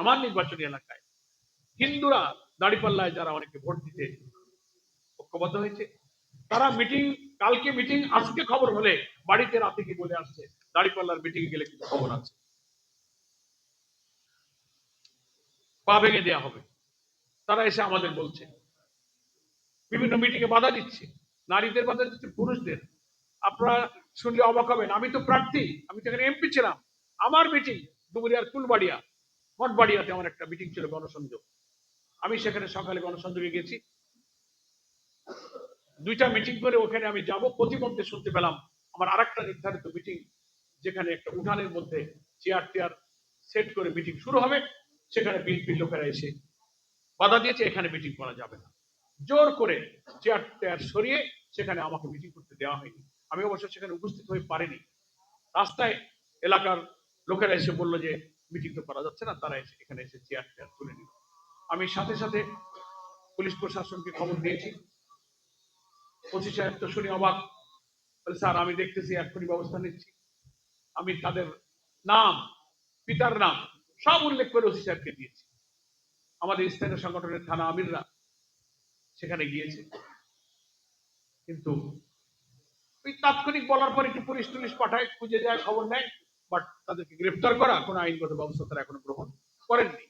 আমার নির্বাচনী এলাকায় হিন্দুরা দাঁড়িপাল্লায় যারা অনেকে ভোট দিতে ঐক্যবদ্ধ হয়েছে, তারা মিটিং, কালকে মিটিং, আজকে খবর হলে বাড়িতে রাতে কি বলে আসছে দাঁড়িপাল্লার মিটিং গেলে কিন্তু খবর আছে, পা ভেঙে দেওয়া হবে। তারা এসে আমাদের বলছে, বিভিন্ন মিটিং এ বাধা দিচ্ছে, নারীদের বাধা দিচ্ছে, পুরুষদের। আপনারা শুনলে অবাক হবেন, আমি তো প্রার্থী, আমি তো এখানে এমপি ছিলাম, আমার মিটিং ডুমুরিয়ার ফুলবাড়িয়া মঠবাড়িয়াতে আমার একটা মিটিং ছিল, গণসংযোগ। আমি সেখানে সকালে গণসংযোগে গেছি, 2টা মিটিং করে ওখানে আমি যাব, প্রতিমধ্যে শুনতে পেলাম আমার আরেকটা নির্ধারিত মিটিং, যেখানে একটা উঠানের মধ্যে চেয়ার টেয়ার সেট করে মিটিং শুরু হবে, সেখানে বিএনপি লোকেরা এসে বাধা দিয়েছে, এখানে মিটিং করা যাবে না। জোর করে চেয়ার টেয়ার সরিয়ে সেখানে আমাকে মিটিং করতে দেওয়া হয়নি। আমি অবশ্য সেখানে উপস্থিত হয়ে পারিনি। রাস্তায় এলাকার লোকেরা এসে বললো যে মিটিং তো করা যাচ্ছে না, তারা এসে এখানে এসে চেয়ার টেয়ার তুলে নিল। আমি সাথে সাথে পুলিশ প্রশাসনকে খবর দিয়েছি। ওসি সাহেব তো শুনে অবাক, বলে স্যার আমি দেখতেছি, এক্ষুনি ব্যবস্থা নিচ্ছি। আমি তাদের নাম, পিতার নাম সব উল্লেখ করে ওসি সাহেবকে দিয়েছি। আমাদের স্থানীয় সংগঠনের থানা আমিররা সেখানে গিয়েছে, কিন্তু ওই তাৎক্ষণিক বলার পর একটু পুলিশ টুলিশ পাঠায়, খুঁজে যায়, খবর নেয়, বাট তাদেরকে গ্রেফতার করা কোনো আইনগত ব্যবস্থা তারা এখনো গ্রহণ করেননি।